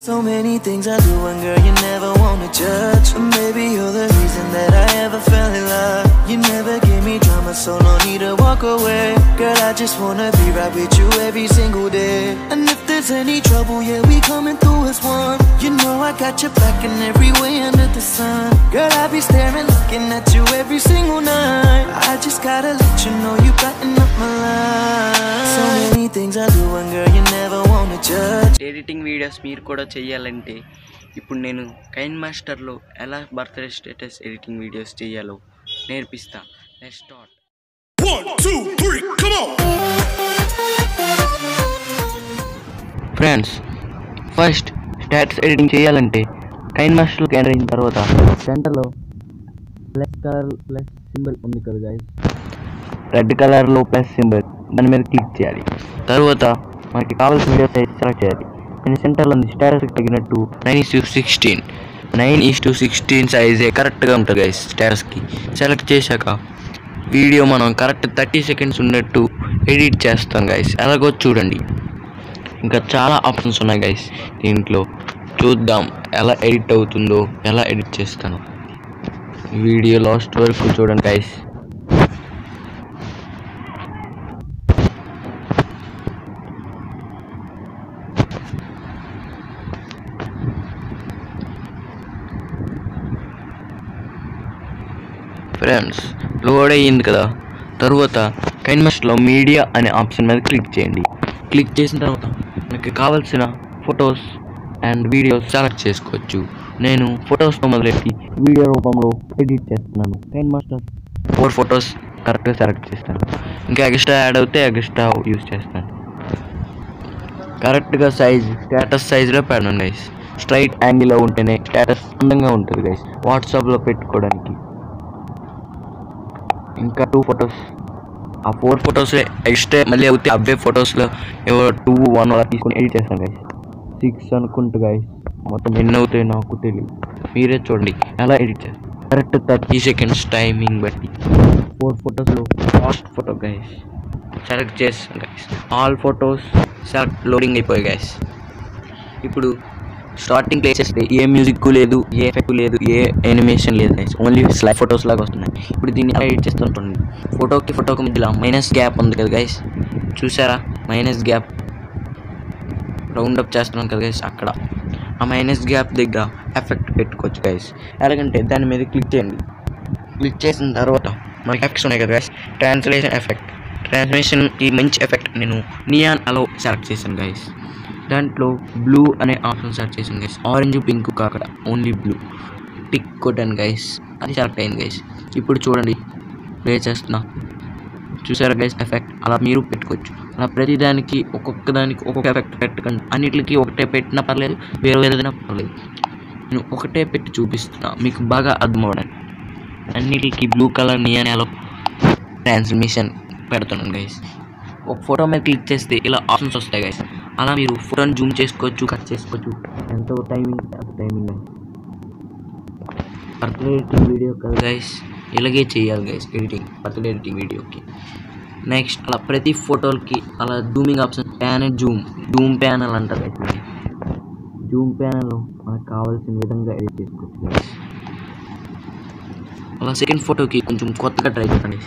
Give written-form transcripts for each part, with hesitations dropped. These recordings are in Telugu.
So many things I do and girl you never wanna judge. Maybe you're the reason that I ever fell in love. You never give me drama, so no need to walk away. Girl, I just wanna be right with you every single day. And if there's any trouble, yeah, we coming through as one. You know I got your back in every way under the sun. Girl, I be staring, looking at you every single night. I just gotta let you know you brighten up my life. So many things I do and girl you never wanna judge. Editing videos మీరు కూడా చేయాలంటే ఇప్పుడు నేను కైన్ మాస్టర్లో ఎలా బర్త్డే స్టేటస్ ఎడిటింగ్ వీడియోస్ చేయాలో నేర్పిస్తా. Let's start. 1 2 3 come on. Friends, first status editing చేయాలంటే కైన్ మాస్టర్లోకి ఎంటర్ అయిన తర్వాత సెంటర్లో ప్లస్ కలర్ ప్లస్ సింబల్ ఉంది కదా గైస్, రెడ్ కలర్లో ప్లస్ సింబల్, దాని మీద క్లిక్ చేయాలి. తర్వాత మనకి కావాల్సిన వీడియో సైజ్ సెలెక్ట్ చేయాలి. నేను సెంటర్లో ఉంది స్టేటస్కి తగినట్టు 9:16 సైజే కరెక్ట్గా ఉంటుంది గైస్. స్టేటస్కి సెలెక్ట్ చేశాక వీడియో మనం కరెక్ట్ 30 సెకండ్స్ ఉన్నట్టు ఎడిట్ చేస్తాం గైస్. ఎలాగో చూడండి, ఇంకా చాలా ఆప్షన్స్ ఉన్నాయి గైస్ దీంట్లో. చూద్దాం ఎలా ఎడిట్ అవుతుందో, ఎలా ఎడిట్ చేస్తాను. వీడియో లాస్ట్ వరకు చూడండి గైస్. ఫ్రెండ్స్, లోడ్ అయ్యింది కదా. తర్వాత కైన్ మాస్టర్లో మీడియా అనే ఆప్షన్ మీద క్లిక్ చేయండి. క్లిక్ చేసిన తర్వాత మనకి కావాల్సిన ఫొటోస్ అండ్ వీడియోస్ సెలెక్ట్ చేసుకోవచ్చు. నేను ఫొటోస్తో మొదలెట్టి వీడియో రూపంలో ఎడిట్ చేస్తున్నాను. కైన్ మాస్టర్ 4 ఫొటోస్ కరెక్ట్గా సెలెక్ట్ చేస్తాను. ఇంకా ఎక్స్ట్రా యాడ్ అవుతే ఎక్స్ట్రా యూజ్ చేస్తాను. కరెక్ట్గా సైజ్ స్టేటస్ సైజ్లో పెడతాను గైస్. స్ట్రైట్ యాంగిల్లో ఉంటేనే స్టేటస్ అందంగా ఉంటుంది గైస్ వాట్సాప్లో పెట్టుకోవడానికి. ఇంకా 2 ఫొటోస్, ఆ 4 ఫొటోస్లో ఎక్స్ట్రా మళ్ళీ అవుతాయి. అవే ఫొటోస్లో 2 1 అలా తీసుకొని ఎడిట్ చేస్తాను గైస్. 6 అనుకుంటా గైస్, మొత్తం ఎన్ని అవుతాయి నాకు తెలియదు. మీరే చూడండి ఎలా ఎడిట్ చేస్తాను. కరెక్ట్ 30 సెకండ్స్ టైమింగ్ బట్టి 4 ఫొటోస్లో ఫాస్ట్ ఫోటో గైస్ సెలెక్ట్ చేస్తాను guys. All photos select loading అయిపోయాయి గైస్. ఇప్పుడు స్టార్టింగ్ ప్లే చేస్తే ఏ మ్యూజిక్ లేదు, ఏ ఎఫెక్ట్ లేదు, ఏ యానిమేషన్ లేదు గైస్. ఓన్లీ స్లైడ్ ఫొటోస్ లాగా వస్తున్నాయి. ఇప్పుడు దీన్ని ఎలా ఎడిట్ చేస్తుంటుంది. ఫోటోకి మధ్యలో మైనస్ గ్యాప్ ఉంది కదా గైస్, చూసారా? మైనస్ గ్యాప్ రౌండ్ అప్ చేస్తున్నాం కదా గైస్. అక్కడ ఆ మైనస్ గ్యాప్ దగ్గర ఎఫెక్ట్ పెట్టుకోవచ్చు గైస్. ఎలాగంటే దాని మీద క్లిక్ చేయండి. క్లిక్ చేసిన తర్వాత మనకి ఎఫెక్ట్స్ ఉన్నాయి కదా గైస్. ట్రాన్స్లేషన్ ఎఫెక్ట్, ట్రాన్స్లేషన్ ఈ మంచి ఎఫెక్ట్ నేను నియాన్ అలో సెలెక్ట్ చేశాను గైస్. దాంట్లో బ్లూ అనే ఆప్షన్ సెలెక్ట్ చేసాను గైస్. ఆరెంజ్ పింక్ కాకుండా ఓన్లీ బ్లూ టిక్ కొట్టాను గైస్. అది సెలెక్ట్ అయింది గైస్. ఇప్పుడు చూడండి, ప్లే చేస్తున్నా, చూసారా గైస్ ఎఫెక్ట్. అలా మీరు పెట్టుకోవచ్చు. అలా ప్రతిదానికి ఒక్కొక్క ఎఫెక్ట్ పెట్టకండి. అన్నిటికీ ఒకటే పెట్టినా పర్లేదు, వేరేదైనా పర్లేదు. నేను ఒకటే పెట్టి చూపిస్తున్నా మీకు బాగా అర్థమవడానికి. అన్నిటికీ బ్లూ కలర్ నియానాలో ట్రాన్స్మిషన్ పెడుతున్నాను గైస్. ఒక ఫోటో మీద క్లిక్ చేస్తే ఇలా ఆప్షన్స్ వస్తాయి గైస్. అలా మీరు ఫోటోని జూమ్ చేసుకోవచ్చు, కట్ చేసుకోవచ్చు. ఎంతో టైమింగ్ బర్త్డే ఎడిటింగ్ వీడియో కదా గైస్, ఇలాగే చేయాలి గైస్ ఎడిటింగ్ బర్త్డే ఎడిటింగ్ వీడియోకి. నెక్స్ట్ అలా ప్రతి ఫోటోలకి అలా జూమింగ్ ఆప్షన్, జూమ్ ప్యానల్ అంటారు గైస్. జూమ్ ప్యానల్లో మనకు కావాల్సిన విధంగా ఎడిట్ చేసుకోవచ్చు గైస్. అలా సెకండ్ ఫోటోకి కొంచెం కొత్తగా ట్రై చేయండి.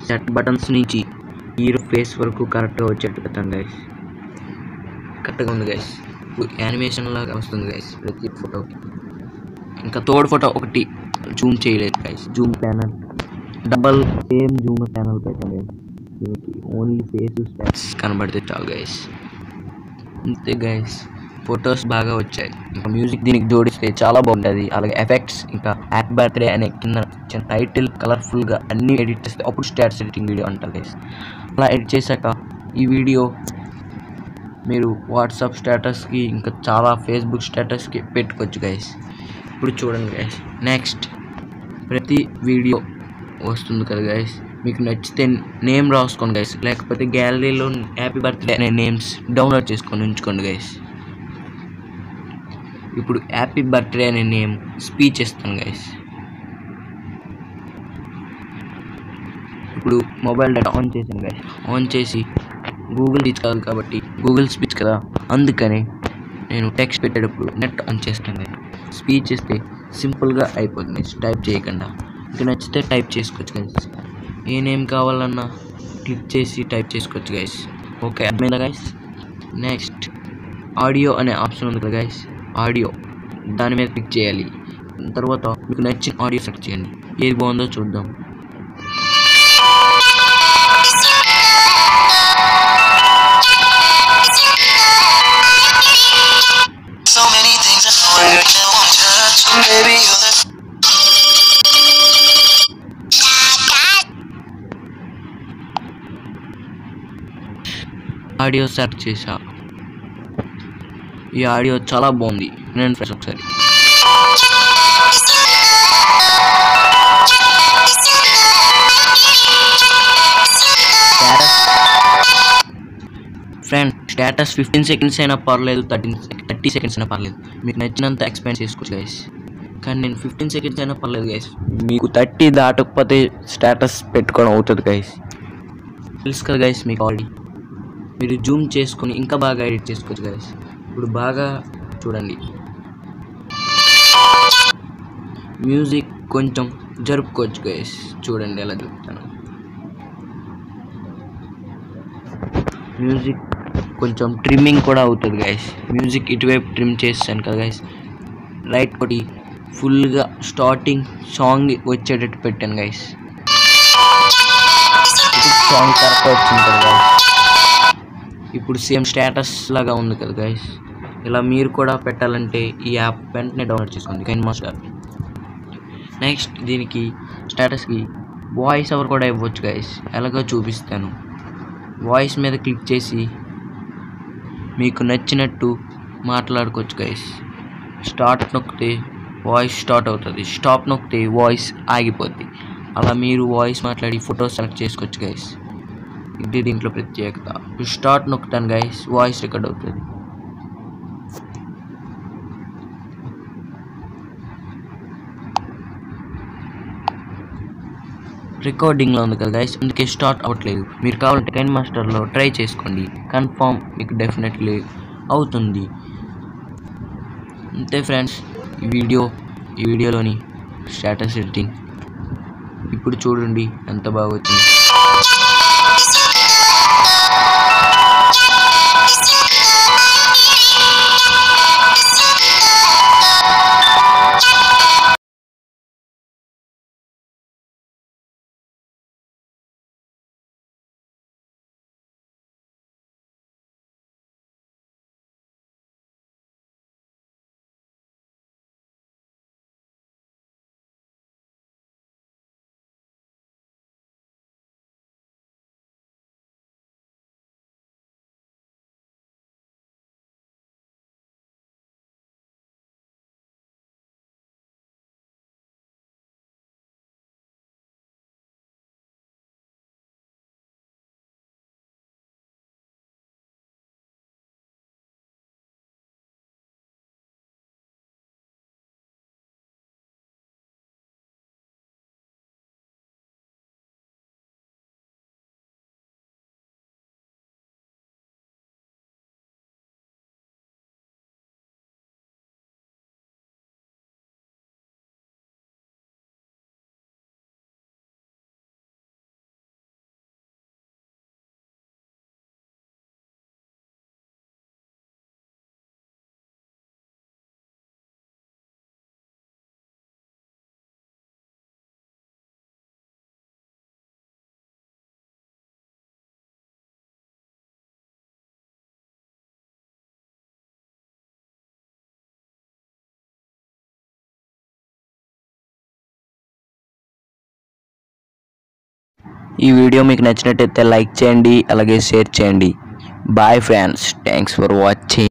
సెట్ బటన్స్ నుంచి హీరో ఫేస్ వరకు కరెక్ట్గా వచ్చేట్టు పెట్టండి గైస్. కరెక్ట్గా ఉంది గైస్. యానిమేషన్ లాగా వస్తుంది గైస్ ప్రతి ఫోటోకి. ఇంకా థర్డ్ ఫోటో ఒకటి జూమ్ చేయలేదు guys. Zoom panel double same Zoom panel పెట్టండి గైస్. దీనికి ఓన్లీ ఫేస్ స్టాట్స్ కనబడితే చాలు గైస్. అంతే గైస్, ఫొటోస్ బాగా వచ్చాయి. ఇంకా మ్యూజిక్ దీనికి జోడిస్తే చాలా బాగుంటుంది. అలాగే ఎఫెక్ట్స్, ఇంకా హ్యాపీ బర్త్డే అనే కింద టైటిల్ కలర్ఫుల్గా అన్నీ ఎడిట్ చేస్తే అప్పుడు స్టేటస్ ఎడిటింగ్ వీడియో అంటారు గైస్. అలా ఎడిట్ చేశాక ఈ వీడియో మీరు వాట్సాప్ స్టేటస్కి, ఇంకా చాలా ఫేస్బుక్ స్టేటస్కి పెట్టుకోవచ్చు గైస్. ఇప్పుడు చూడండి గైస్, నెక్స్ట్ ప్రతి వీడియో వస్తుంది కదా గైస్. మీకు నచ్చితే నేమ్ రాసుకోండి గైస్, లేకపోతే గ్యాలరీలో హ్యాపీ బర్త్డే అనే నేమ్స్ డౌన్లోడ్ చేసుకొని ఉంచుకోండి గైస్. ఇప్పుడు హ్యాపీ బర్త్డే అనే నేమ్ స్పీచ్ ఇస్తాను గైస్. ఇప్పుడు మొబైల్ డేటా ఆన్ చేసాను గైస్. ఆన్ చేసి గూగుల్ తీసుకోవాలి కాబట్టి గూగుల్ స్పీచ్ కదా, అందుకని నేను టెక్స్ట్ పెట్టేటప్పుడు నెట్ ఆన్ చేస్తాను. స్పీచ్ ఇస్తే సింపుల్గా అయిపోతుంది టైప్ చేయకుండా. మీకు నచ్చితే టైప్ చేసుకోవచ్చు గైస్. ఏ నేమ్ కావాలన్నా క్లిక్ చేసి టైప్ చేసుకోవచ్చు గైస్. ఓకే, అర్థమైందా గైస్? నెక్స్ట్ ఆడియో అనే ఆప్షన్ ఉంది కదా గైస్, ఆడియో దాని మీద క్లిక్ చేయాలి. తర్వాత మీకు నచ్చిన ఆడియో సెలెక్ట్ చేయండి. ఏది బాగుందో చూద్దాం. ఆడియో సెర్చ్ చేసా. ఈ ఆడియో చాలా బాగుంది. నేను ఫ్రెండ్స్ ఒకసారి ఫ్రెండ్ స్టేటస్ 15 సెకండ్స్ అయినా పర్లేదు, 30 సెకండ్స్ అయినా పర్లేదు, మీకు నచ్చినంత ఎక్స్పెండ్ చేసుకోవచ్చు గైస్. కానీ నేను 15 సెకండ్స్ అయినా పర్లేదు గైస్. మీకు 30 దాటకపోతే స్టేటస్ పెట్టుకోవడం అవుతుంది గైస్. తెలుసు కదా గైస్ మీకు ఆల్రెడీ. మీరు జూమ్ చేసుకొని ఇంకా బాగా ఎడిట్ చేసుకోవచ్చు గైస్. ఇప్పుడు బాగా చూడండి. మ్యూజిక్ కొంచెం జరుపుకోవచ్చు గైస్. చూడండి ఎలా జరుపుతాను. మ్యూజిక్ కొంచెం ట్రిమ్మింగ్ కూడా అవుతుంది గైస్. మ్యూజిక్ ఇటువైపు ట్రిమ్ చేస్తాను కదా గైస్. రైట్ కొట్టి ఫుల్గా స్టార్టింగ్ సాంగ్ వచ్చేటట్టు పెట్టాను గైస్. సాంగ్ కరెక్ట్ వచ్చింది కదా గైస్. ఇప్పుడు సేమ్ స్టేటస్ లాగా ఉంది కదా గైస్. ఇలా మీరు కూడా పెట్టాలంటే ఈ యాప్ వెంటనే డౌన్లోడ్ చేసుకోండి, కైన్మాస్టర్. నెక్స్ట్ దీనికి స్టేటస్కి వాయిస్ ఓవర్ కూడా ఇవ్వచ్చు గైస్. ఎలాగో చూపిస్తాను. వాయిస్ మీద క్లిక్ చేసి మీకు నచ్చినట్టు మాట్లాడుకోవచ్చు గైస్. స్టార్ట్ నొక్కితే వాయిస్ స్టార్ట్ అవుతుంది, స్టాప్ నొక్కితే వాయిస్ ఆగిపోద్ది. అలా మీరు వాయిస్ మాట్లాడి ఫోటో సెలెక్ట్ చేసుకోవచ్చు గైస్. ఇది దీంట్లో ప్రత్యేకత. స్టార్ట్ నొక్కుతాను గైస్, వాయిస్ రికార్డ్ అవుతుంది. రికార్డింగ్లో ఉంది కదా గైస్, అందుకే స్టార్ట్ అవ్వట్లేదు. మీరు కావాలంటే కైన్మాస్టర్లో ట్రై చేసుకోండి, కన్ఫామ్ మీకు డెఫినెట్లీ అవుతుంది. అంతే ఫ్రెండ్స్, ఈ వీడియోలోని స్టేటస్ ఎడిటింగ్. ఇప్పుడు చూడండి ఎంత బాగా వచ్చింది. ఈ వీడియో మీకు నచ్చినట్టయితే లైక్ చేయండి, అలాగే షేర్ చేయండి. Bye friends, thanks for watching.